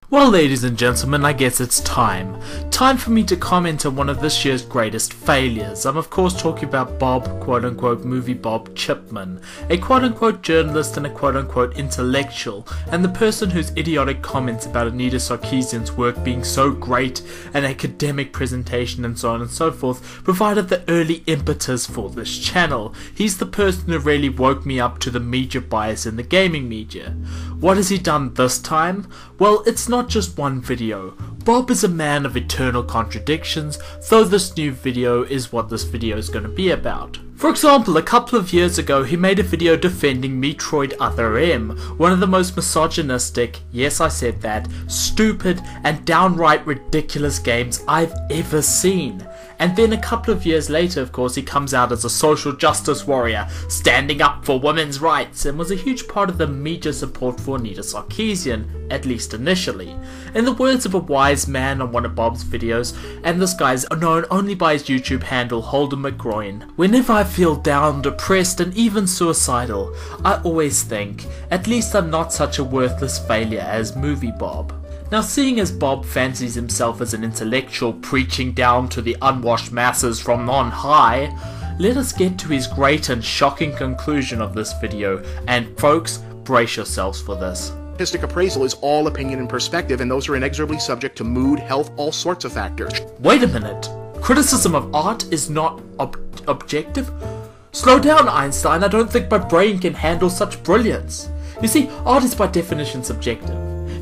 Well, ladies and gentlemen, I guess it's time. Time for me to comment on one of this year's greatest failures. I'm of course talking about Bob, quote-unquote, movie Bob Chipman, a quote-unquote journalist and a quote-unquote intellectual, and the person whose idiotic comments about Anita Sarkeesian's work being so great, an academic presentation and so on and so forth, provided the early impetus for this channel. He's the person who really woke me up to the media bias in the gaming media. What has he done this time? Well, it's not just one video. Bob is a man of eternal contradictions, though this new video is what this video is going to be about. For example, a couple of years ago he made a video defending Metroid Other M, one of the most misogynistic, yes I said that, stupid and downright ridiculous games I've ever seen. And then a couple of years later, of course, he comes out as a social justice warrior, standing up for women's rights, and was a huge part of the media support for Anita Sarkeesian, at least initially. In the words of a wise man on one of Bob's videos, and this guy's known only by his YouTube handle Holden McGroin, whenever I feel down, depressed, and even suicidal, I always think, at least I'm not such a worthless failure as movie Bob. Now, seeing as Bob fancies himself as an intellectual preaching down to the unwashed masses from on high, let us get to his great and shocking conclusion of this video, and folks, brace yourselves for this. Artistic appraisal is all opinion and perspective, and those are inexorably subject to mood, health, all sorts of factors. Wait a minute. Criticism of art is not objective? Slow down, Einstein. I don't think my brain can handle such brilliance. You see, art is by definition subjective.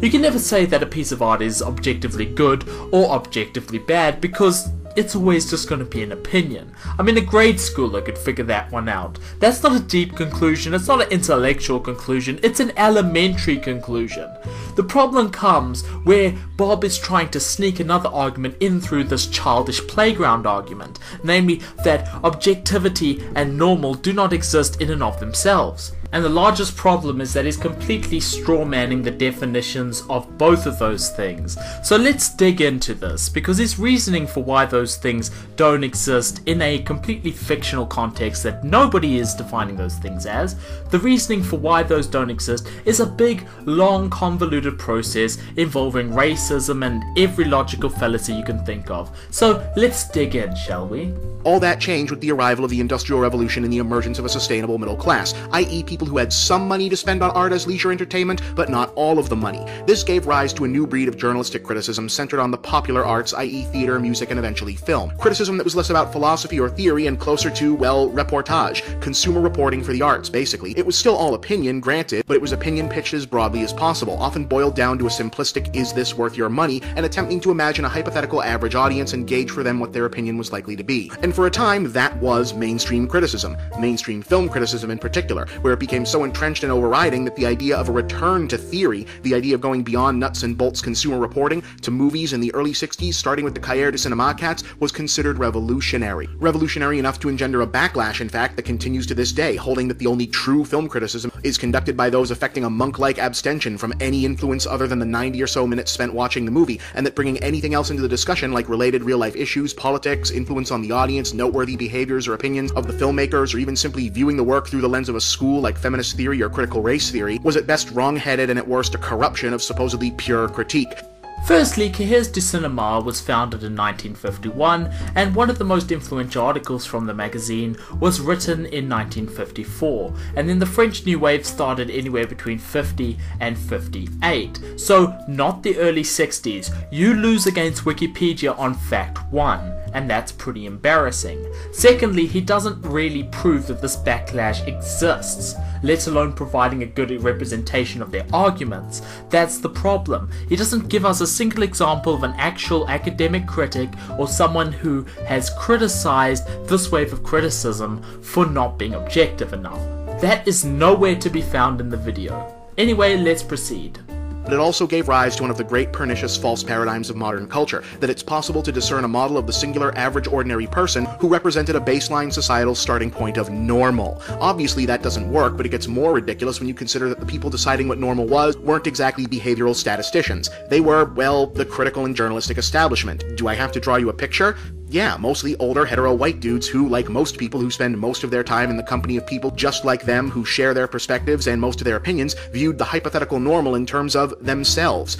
You can never say that a piece of art is objectively good or objectively bad because it's always just going to be an opinion. I mean, a grade schooler could figure that one out. That's not a deep conclusion, it's not an intellectual conclusion, it's an elementary conclusion. The problem comes where Bob is trying to sneak another argument in through this childish playground argument, namely that objectivity and normal do not exist in and of themselves. And the largest problem is that he's completely strawmanning the definitions of both of those things. So let's dig into this, because his reasoning for why those things don't exist in a completely fictional context that nobody is defining those things as, the reasoning for why those don't exist is a big, long, convoluted process involving racism and every logical fallacy you can think of. So let's dig in, shall we? All that changed with the arrival of the Industrial Revolution and the emergence of a sustainable middle class, i.e. people who had some money to spend on art as leisure entertainment, but not all of the money. This gave rise to a new breed of journalistic criticism centered on the popular arts, i.e. theater, music, and eventually film. Criticism that was less about philosophy or theory and closer to, well, reportage, consumer reporting for the arts, basically. It was still all opinion, granted, but it was opinion pitched as broadly as possible, often boiled down to a simplistic, is this worth your money, and attempting to imagine a hypothetical average audience and gauge for them what their opinion was likely to be. And for a time, that was mainstream criticism, mainstream film criticism in particular, where it became so entrenched and overriding that the idea of a return to theory, the idea of going beyond nuts and bolts consumer reporting to movies in the early 60s, starting with the Cahiers du Cinéma cats, was considered revolutionary. Revolutionary enough to engender a backlash, in fact, that continues to this day, holding that the only true film criticism is conducted by those affecting a monk-like abstention from any influence other than the 90 or so minutes spent watching the movie, and that bringing anything else into the discussion, like related real-life issues, politics, influence on the audience, noteworthy behaviors or opinions of the filmmakers, or even simply viewing the work through the lens of a school like feminist theory or critical race theory, was at best wrong-headed and at worst a corruption of supposedly pure critique. Firstly, Cahiers du Cinéma was founded in 1951, and one of the most influential articles from the magazine was written in 1954, and then the French New Wave started anywhere between 50 and 58, so not the early 60s. You lose against Wikipedia on fact 1, and that's pretty embarrassing. Secondly, he doesn't really prove that this backlash exists, let alone providing a good representation of their arguments. That's the problem. He doesn't give us a single example of an actual academic critic or someone who has criticized this wave of criticism for not being objective enough. That is nowhere to be found in the video. Anyway, let's proceed. But it also gave rise to one of the great pernicious false paradigms of modern culture, that it's possible to discern a model of the singular average ordinary person who represented a baseline societal starting point of normal. Obviously that doesn't work, but it gets more ridiculous when you consider that the people deciding what normal was weren't exactly behavioral statisticians. They were, well, the critical and journalistic establishment. Do I have to draw you a picture? Yeah, mostly older hetero white dudes who, like most people who spend most of their time in the company of people just like them who share their perspectives and most of their opinions, viewed the hypothetical normal in terms of themselves.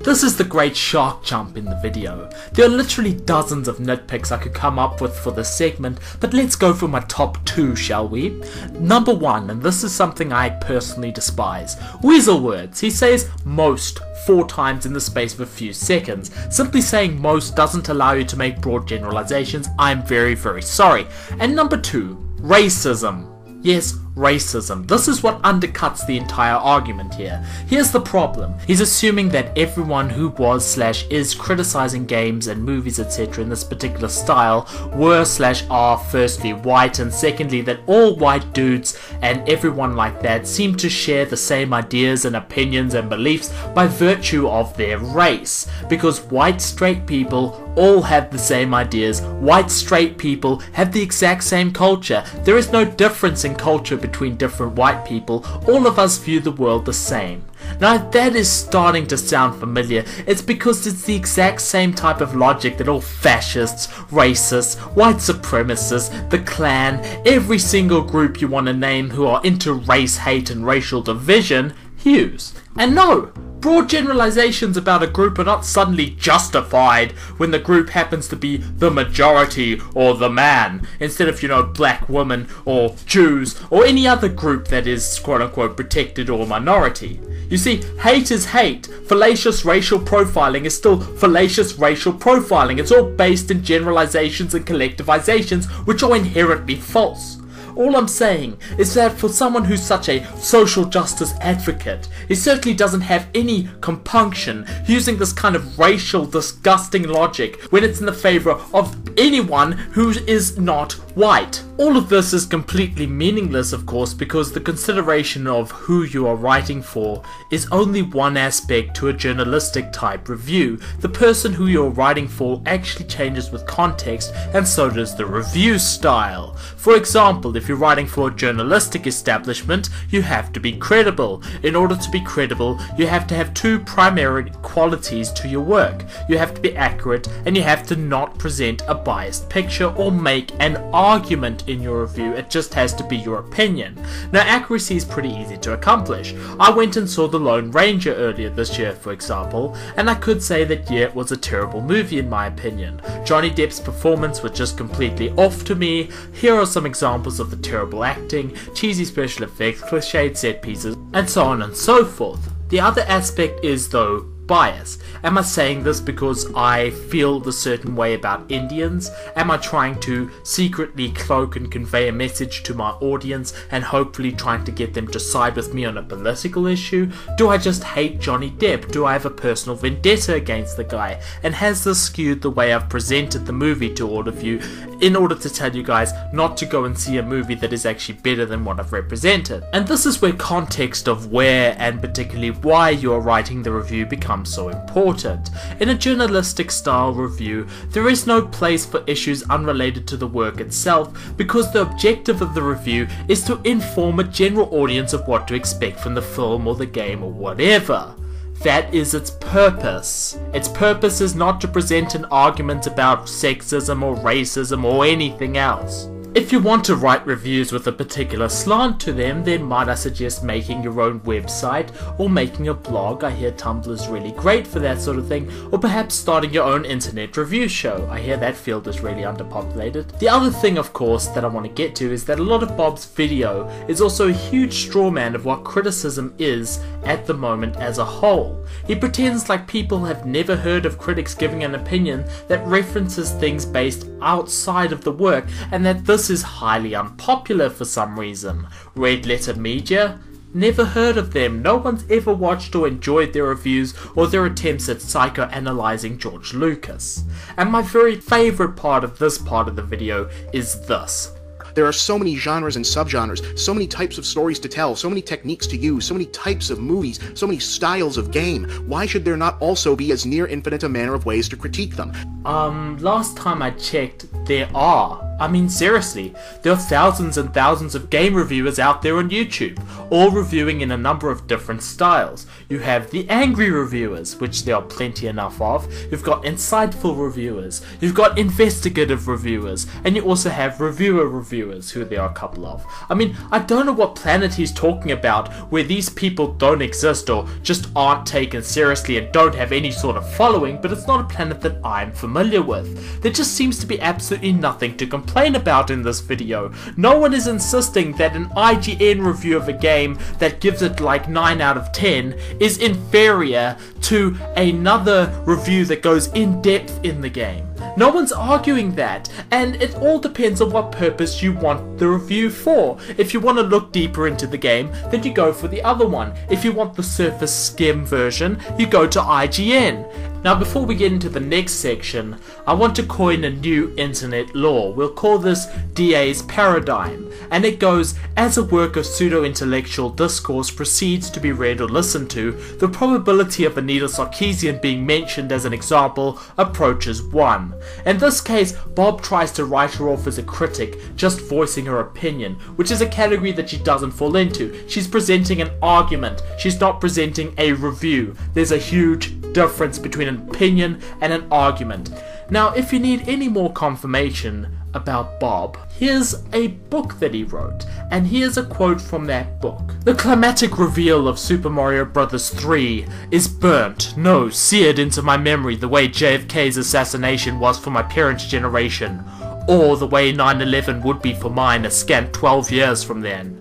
This is the great shark jump in the video. There are literally dozens of nitpicks I could come up with for this segment, but let's go for my top 2, shall we? Number 1, and this is something I personally despise. Weasel words. He says most 4 times in the space of a few seconds. Simply saying most doesn't allow you to make broad generalizations. I'm very, very sorry. And number 2, racism. Yes, racism. This is what undercuts the entire argument here. Here's the problem. He's assuming that everyone who was/is criticizing games and movies etc. in this particular style were/are firstly white, and secondly that all white dudes and everyone like that seem to share the same ideas and opinions and beliefs by virtue of their race. Because white straight people all have the same ideas, white straight people have the exact same culture. There is no difference in culture between different white people. All of us view the world the same. Now if that is starting to sound familiar, it's because it's the exact same type of logic that all fascists, racists, white supremacists, the Klan, every single group you want to name who are into race hate and racial division use. And no, broad generalizations about a group are not suddenly justified when the group happens to be the majority or the man, instead of, black women or Jews or any other group that is quote-unquote protected or minority. You see, hate is hate. Fallacious racial profiling is still fallacious racial profiling. It's all based in generalizations and collectivizations which are inherently false. All I'm saying is that for someone who's such a social justice advocate, he certainly doesn't have any compunction using this kind of racial, disgusting logic when it's in the favor of anyone who is not white. All of this is completely meaningless, of course, because the consideration of who you are writing for is only one aspect to a journalistic type review. The person who you're writing for actually changes with context, and so does the review style. For example, if you're writing for a journalistic establishment, you have to be credible. In order to be credible, you have to have 2 primary qualities to your work. You have to be accurate, and you have to not present a biased picture or make an argument in your review. It just has to be your opinion. Now, accuracy is pretty easy to accomplish. I went and saw The Lone Ranger earlier this year, for example, and I could say that yeah, it was a terrible movie in my opinion. Johnny Depp's performance was just completely off to me. Here are some examples of the terrible acting, cheesy special effects, cliched set pieces, and so on and so forth. The other aspect is, though, bias. Am I saying this because I feel the certain way about Indians? Am I trying to secretly cloak and convey a message to my audience and hopefully trying to get them to side with me on a political issue? Do I just hate Johnny Depp? Do I have a personal vendetta against the guy? And has this skewed the way I've presented the movie to all of you in order to tell you guys not to go and see a movie that is actually better than what I've represented? And this is where context of where and particularly why you are writing the review becomes so important. In a journalistic style review, there is no place for issues unrelated to the work itself, because the objective of the review is to inform a general audience of what to expect from the film or the game or whatever. That is its purpose. Its purpose is not to present an argument about sexism or racism or anything else. If you want to write reviews with a particular slant to them, then might I suggest making your own website or making a blog. I hear Tumblr's really great for that sort of thing, or perhaps starting your own internet review show. I hear that field is really underpopulated. The other thing, of course, that I want to get to is that a lot of Bob's video is also a huge straw man of what criticism is at the moment as a whole. He pretends like people have never heard of critics giving an opinion that references things based outside of the work, and that this is highly unpopular for some reason. Red Letter Media? Never heard of them. No one's ever watched or enjoyed their reviews or their attempts at psychoanalyzing George Lucas. And my very favourite part of this part of the video is this. There are so many genres and subgenres, so many types of stories to tell, so many techniques to use, so many types of movies, so many styles of game. Why should there not also be as near infinite a manner of ways to critique them? Last time I checked, there are. I mean, seriously, there are thousands and thousands of game reviewers out there on YouTube, all reviewing in a number of different styles. You have the angry reviewers, which there are plenty enough of, you've got insightful reviewers, you've got investigative reviewers, and you also have reviewer reviewers, who there are a couple of. I mean, I don't know what planet he's talking about where these people don't exist or just aren't taken seriously and don't have any sort of following, but it's not a planet that I'm familiar with. There just seems to be absolutely nothing to complain about in this video. No one is insisting that an IGN review of a game that gives it like 9 out of 10 is inferior to another review that goes in depth in the game. No one's arguing that, and it all depends on what purpose you want the review for. If you want to look deeper into the game, then you go for the other one. If you want the surface skim version, you go to IGN. Now, before we get into the next section, I want to coin a new internet law. We'll call this DA's paradigm, and it goes, as a work of pseudo-intellectual discourse proceeds to be read or listened to, the probability of Anita Sarkeesian being mentioned as an example approaches 1. In this case, Bob tries to write her off as a critic, just voicing her opinion, which is a category that she doesn't fall into. She's presenting an argument, she's not presenting a review. There's a huge difference between an opinion and an argument. Now, if you need any more confirmation about Bob, here's a book that he wrote, and here's a quote from that book. The climactic reveal of Super Mario Bros. 3 is burnt, no, seared into my memory the way JFK's assassination was for my parents' generation, or the way 9/11 would be for mine a scant 12 years from then.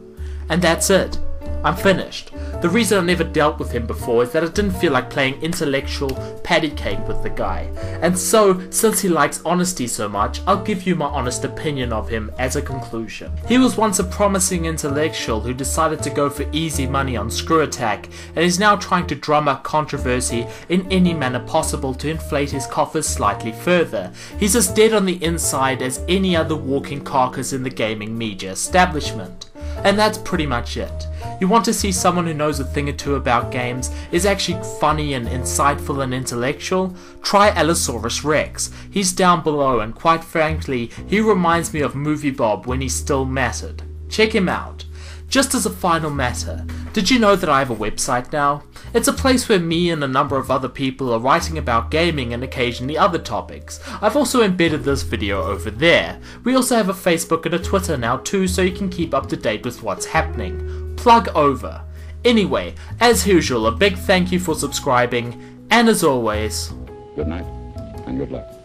And that's it. I'm finished. The reason I never dealt with him before is that it didn't feel like playing intellectual patty cake with the guy. And so, since he likes honesty so much, I'll give you my honest opinion of him as a conclusion. He was once a promising intellectual who decided to go for easy money on Screw Attack, and is now trying to drum up controversy in any manner possible to inflate his coffers slightly further. He's as dead on the inside as any other walking carcass in the gaming media establishment. And that's pretty much it. You want to see someone who knows a thing or two about games, is actually funny and insightful and intellectual? Try Allosaurus Rex. He's down below, and quite frankly, he reminds me of Movie Bob when he still mattered. Check him out. Just as a final matter, did you know that I have a website now? It's a place where me and a number of other people are writing about gaming and occasionally other topics. I've also embedded this video over there. We also have a Facebook and a Twitter now too, so you can keep up to date with what's happening. Plug over. Anyway, as usual, a big thank you for subscribing, and as always, good night and good luck.